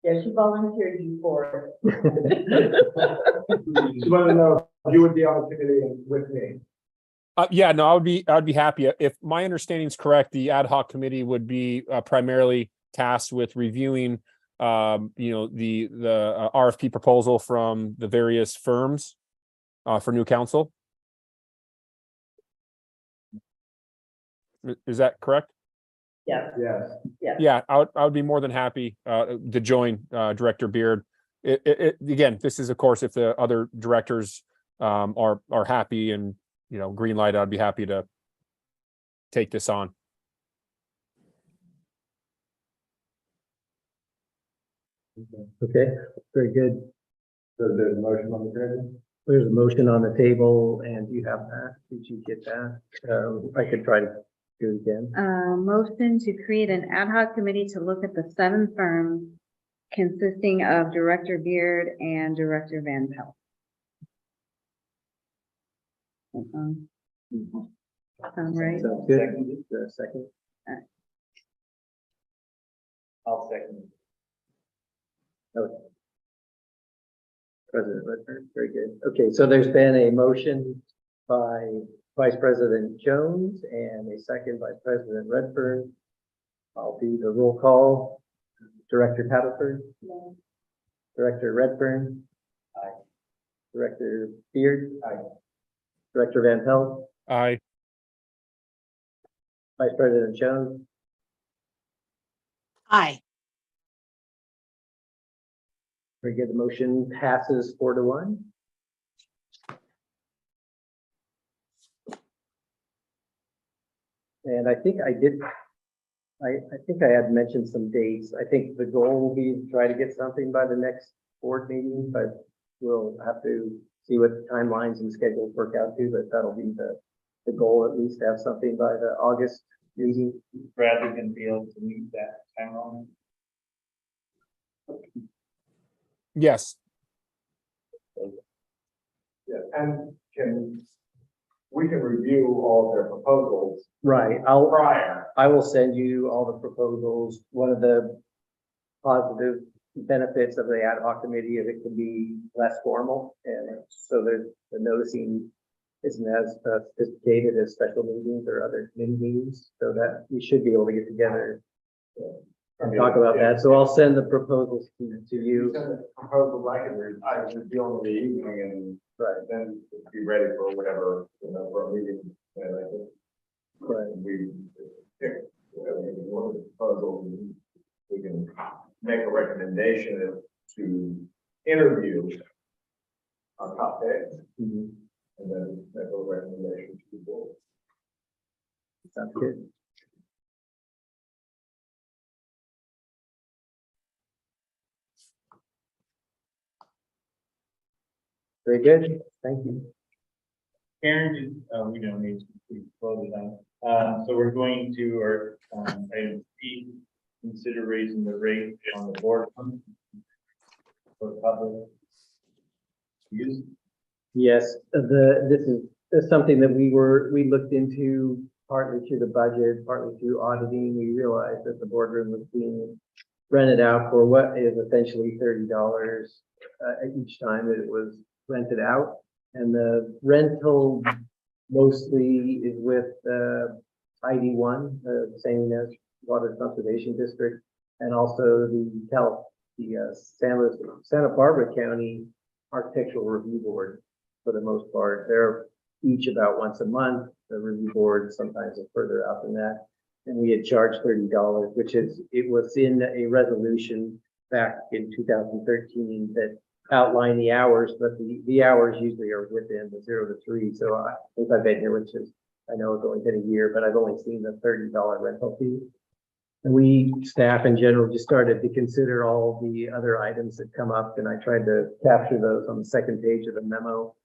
Yeah, she volunteered you for it. Just want to know if you would be on the committee with me. Yeah, no, I'd be happy. If my understanding is correct, the ad hoc committee would be primarily tasked with reviewing the RFP proposal from the various firms for new council. Is that correct? Yes, Yes. yes. Yeah, I would be more than happy to join Director Beard. Again, this is of course if the other directors are happy and green light, I'd be happy to take this on. okay, very good. So there's a motion on the table. There's a motion on the table and you have that. Did you get that? I could try to do it again. Motion to create an ad hoc committee to look at the 7 firms consisting of Director Beard and Director Van Pelt. Sound right? Sounds good. Is there a second? I'll second. Okay. President Redfern, very good. Okay, so there's been a motion by Vice President Jones and a second Vice President Redfern. I'll do the roll call. Director Paddleford. Director Redfern. Aye. Director Beard. Aye. Director Van Pelt. Aye. Vice President Jones. Aye. Very good. The motion passes 4-1. And I think I did, I think I had mentioned some dates. I think the goal will be to try to get something by the next board meeting, but we'll have to see what the timelines and schedules work out to, but that'll be the goal, at least to have something by the August meeting. Bradley can be able to meet that timeline. Yes. Yeah, and we can review all of their proposals Right. prior. I will send you all the proposals. One of the positive benefits of the ad hoc committee is it can be less formal. And so the noticing isn't as sophisticated as special meetings or other committee meetings, so that we should be able to get together and talk about that. So I'll send the proposals to you. Send the proposals, I can review in the evening and then be ready for whatever, for a meeting. Right. We pick, one of the proposals, we can make a recommendation to interview our top picks. Mhm. And then make a recommendation to the board. Sounds good. Very good. Thank you. Karen, we don't need to close it down. So we're going to, or, item C, consider raising the rate on the board fund for public use. Yes, this is something that we looked into partly through the budget, partly through auditing. We realized that the boardroom was being rented out for what is essentially $30 each time that it was rented out. And the rental mostly is with ID1, the same as Water Conservation District, and also the Santa Barbara County Architectural Review Board. For the most part, they're each about once a month. The review board sometimes is further out than that. And we had charged $30, which is, it was in a resolution back in 2013 that outlined the hours, but the hours usually are within the 0 to 3. So I think I've been here, which is, I know it's only been a year, but I've only seen the $30 rental fee. And we, staff in general, just started to consider all the other items that come up, and I tried to capture those on the second page of the memo.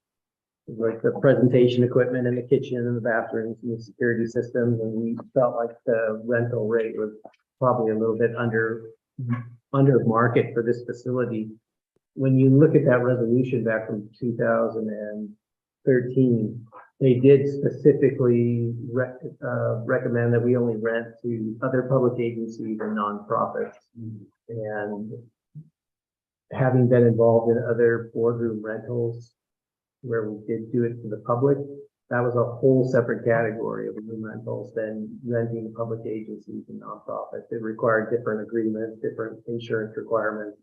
Like the presentation equipment in the kitchen and the bathrooms and the security systems, and we felt like the rental rate was probably a little bit under market for this facility. When you look at that resolution back from 2013, they did specifically recommend that we only rent to other public agencies and nonprofits. And having been involved in other boardroom rentals where we did do it to the public, that was a whole separate category of room rentals than renting to public agencies and nonprofits. It required different agreements, different insurance requirements,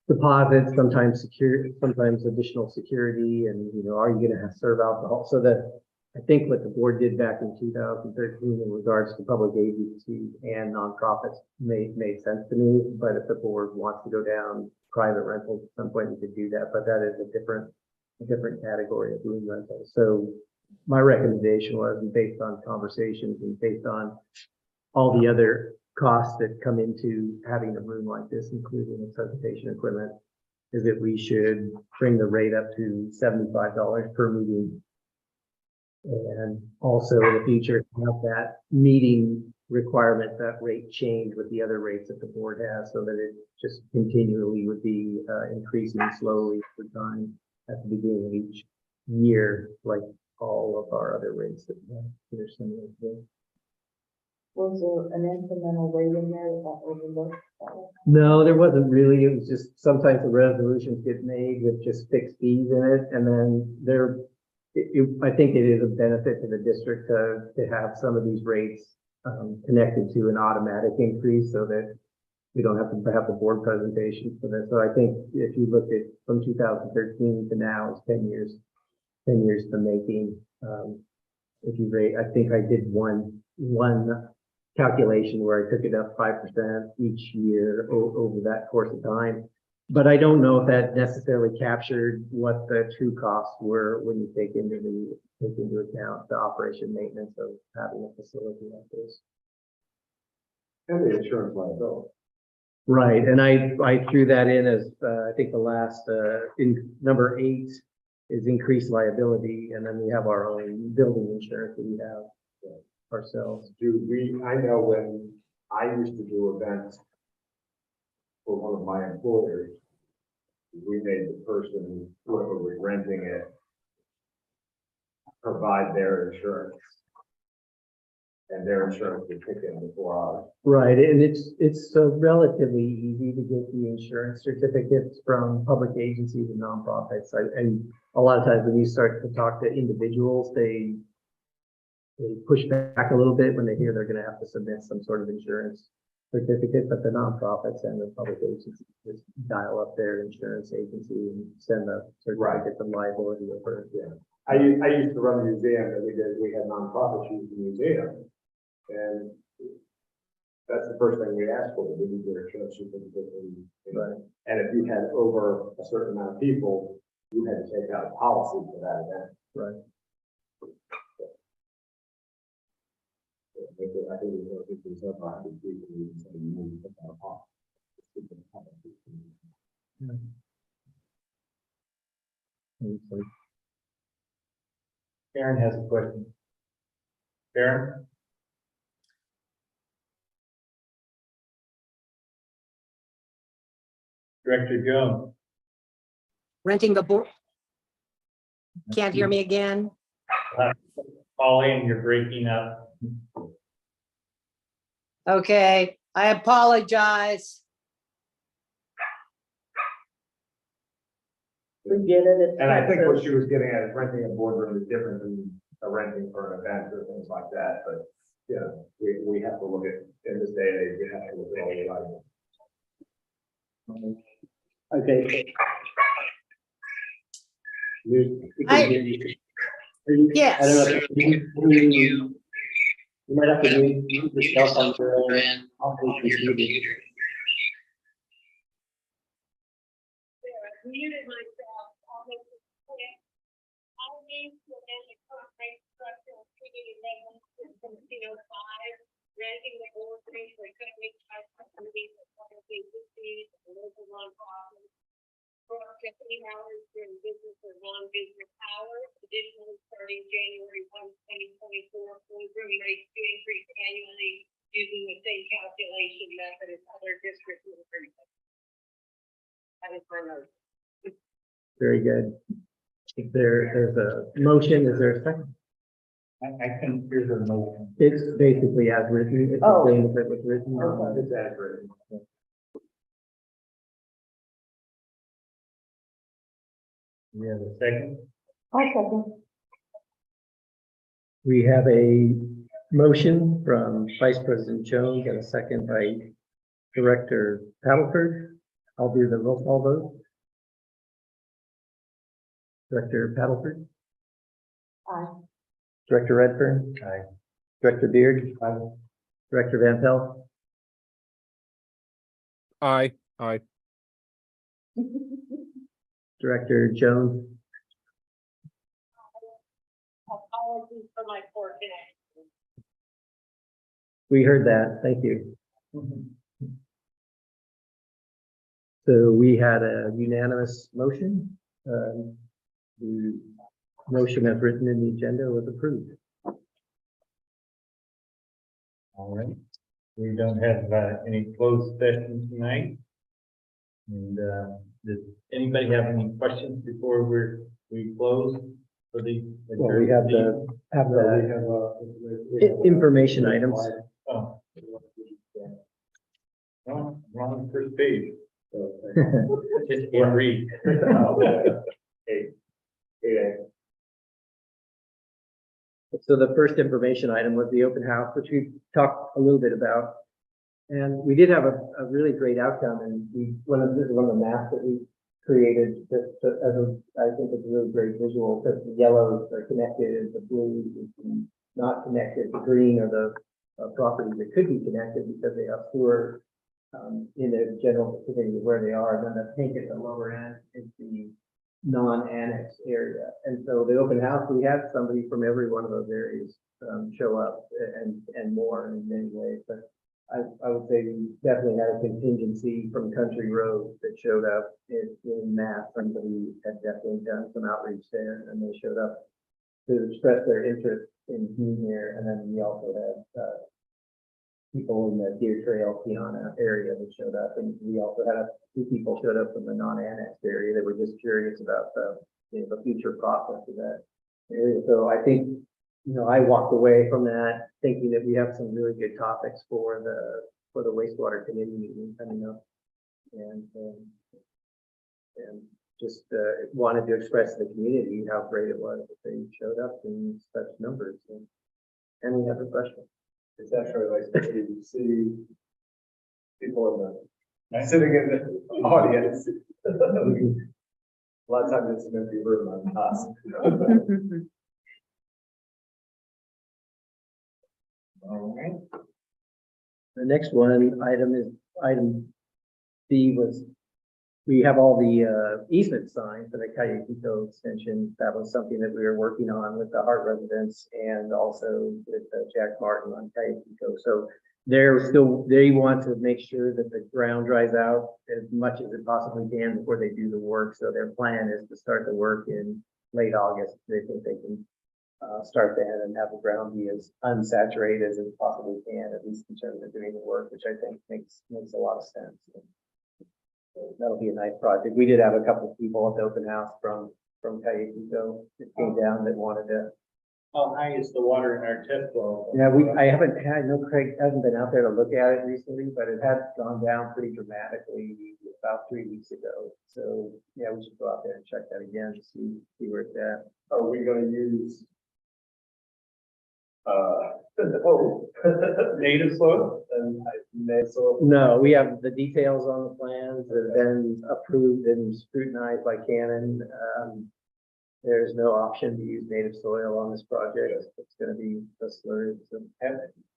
deposits, sometimes additional security, and are you going to serve alcohol? So that I think what the board did back in 2013 in regards to public agencies and nonprofits made sense to me. But if the board wants to go down private rentals at some point, you could do that. But that is a different category of room rentals. So my recommendation was, based on conversations and based on all the other costs that come into having a room like this, including the presentation equipment, is that we should bring the rate up to $75 per meeting. And also in the future, have that meeting requirement, that rate change with the other rates that the board has, so that it just continually would be increasing slowly over time at the beginning of each year, like all of our other rates that are similar to this. Was there an incremental rate in there that overlooked? No, there wasn't really. It was just sometimes the resolutions get made with just fixed fees in it, and then I think it is a benefit to the district to have some of these rates connected to an automatic increase so that we don't have to have the board presentation for this. So I think if you look at from 2013 to now, it's 10 years to making. If you rate, I think I did one calculation where I took it up 5% each year over that course of time. But I don't know if that necessarily captured what the true costs were when you take into account the operation maintenance of having a facility like this. And the insurance liability. Right, and I threw that in as I think the last in number 8 is increased liability, and then we have our own building insurance that we have ourselves. I know when I used to do events for one of my employers, we made the person, whoever was renting it, provide their insurance. And their insurance would kick in before ours. Right, and it's relatively easy to get the insurance certificates from public agencies and nonprofits. And a lot of times when you start to talk to individuals, they push back a little bit when they hear they're going to have to submit some sort of insurance certificate. But the nonprofits and the public agencies just dial up their insurance agency and send a certificate of liability over. Yeah, I used to run a museum that we had nonprofits use the museum. And that's the first thing we asked for, we need their insurance certificate. Right. And if you had over a certain amount of people, you had to take out a policy for that event. Right. I think it was over 100 people, we said you need to take out a policy. Aaron has a question. Aaron? Director Jones? Renting the board. Can't hear me again? Pauline, you're breaking up. Okay, I apologize. We get it. It's And I think Texas. what she was getting at is renting a boardroom is different than a renting for an event or things like that, but, you know, we have to look at, in this day and age, we have to look at all the items. Okay. Yes. I don't know if you might have to mute yourself on your computer. Muted myself, I'll make this quick. I'll name the current rate structure of treating amendments from 205, ranking the board rate for economic activities of public agencies and local nonprofits. For up to 8 hours during business or non-business hours, additionally starting January 1, 2024, boardroom rates to increase annually using the same calculation method as other district increases. That is my motion. Very good. If there's a motion, is there a second? I can hear the motion. It's basically as written. It's the same as it was written. Okay. It's accurate. We have a second. I'll second. We have a motion from Vice President Jones and a second by Director Paddleford. I'll do the roll call vote. Director Paddleford. Aye. Director Redfern. Aye. Director Beard. Aye. Director Van Pelt. Aye. Director Jones. Apologies for my poor connection. We heard that. Thank you. So we had a unanimous motion. The motion as written in the agenda was approved. All right. We don't have any closed session tonight. And does anybody have any questions before we close for the? Well, we have information items. Oh. No, wrong first page. Just can't read. Hey, So the first information item was the open house, which we talked a little bit about. And we did have a really great outcome, and this is one of the maps that we created I think it's a really great visual, because the yellows are connected, the blue is not connected, the green are the properties that could be connected because they have sewer in the general vicinity of where they are, and then the pink at the lower end is the non-annex area. And so the open house, we had somebody from every one of those areas show up and more in many ways. But I would say we definitely had a contingency from Country Road that showed up in mass. Somebody had definitely done some outreach there, and they showed up to express their interest in being here. And then we also had people in the Deer Trail, Kiana area that showed up, and we also had two people showed up from the non-annexed area that were just curious about the future process of that area. So I think, I walked away from that thinking that we have some really good topics for the wastewater committee meeting coming up, and just wanted to express to the community how great it was that they showed up in such numbers, and we have refreshments. It's actually like you see people sitting in the audience. A lot of times it's an empty room on us. All right. The next item B was, we have all the easement signs for the Cayuquito extension. That was something that we were working on with the Hart residents and also with Jack Martin on Cayuquito. So they want to make sure that the ground dries out as much as it possibly can before they do the work. So their plan is to start the work in late August. They think they can start that and have the ground be as unsaturated as it possibly can, at least in terms of doing the work, which I think makes a lot of sense. So that'll be a nice project. We did have a couple of people at the open house from Cayuquito that came down that wanted to. How high is the water in our test well? Yeah, I know Craig hasn't been out there to look at it recently, but it has gone down pretty dramatically about 3 weeks ago. So yeah, we should go out there and check that again to see where it's at. Are we gonna use native soil and native soil? No, we have the details on the plans that have been approved and scrutinized by Canon. There's no option to use native soil on this project. It's going to be a slurry. So,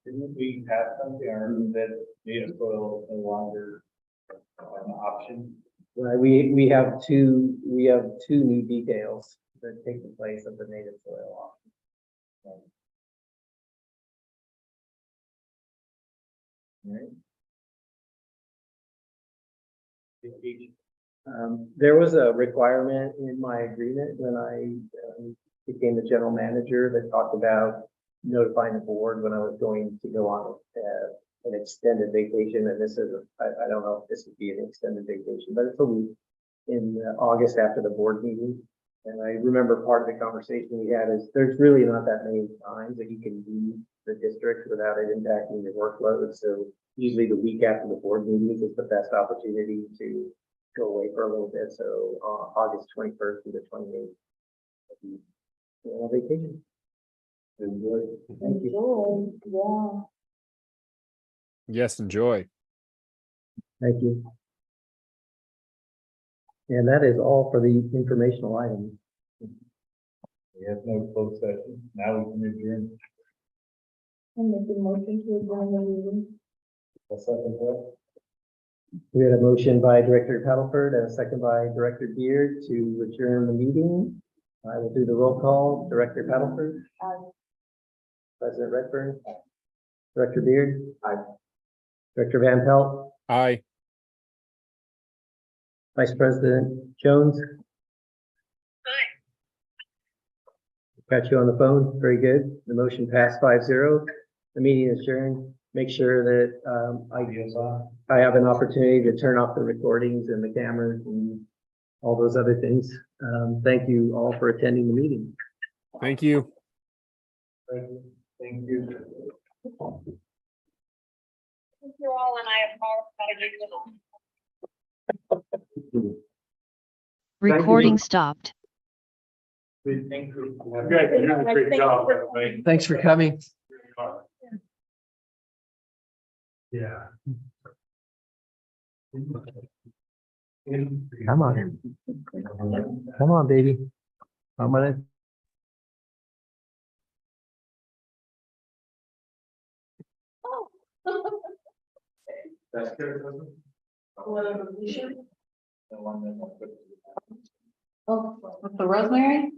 Didn't we have something or that native soil is no longer an option? we have two new details that take the place of the native soil option. Right. There was a requirement in my agreement when I became the general manager that talked about notifying the board when I was going to go on an extended vacation. And this is, I don't know if this would be an extended vacation, but it's a week in August after the board meeting. And I remember part of the conversation we had is there's really not that many times that you can leave the district without it impacting your workload. So usually the week after the board meetings is the best opportunity to go away for a little bit. So August 21st through the 28th, on vacation. Enjoy. Thank you. Yeah. Yes, enjoy. Thank you. And that is all for the informational items. We have no closed session. Now we can adjourn. I make a motion to adjourn the meeting. A second that. We had a motion by Director Paddleford and a second by Director Beard to adjourn the meeting. I will do the roll call. Director Paddleford. Aye. President Redburn. Director Beard. Aye. Director Van Pelt. Aye. Vice President Jones. Got you on the phone. Very good. The motion passed 5-0. The meeting is adjourned. Make sure that I have an opportunity to turn off the recordings and the cameras and all those other things. Thank you all for attending the meeting. Thank you. Thank you. Thank you all, and I apologize. Recording stopped. Thank you. Good, you're doing a great job, everybody. Thanks for coming. Yeah. Come on. Come on, baby. I'm gonna. That's good. Oh, with the rosemary?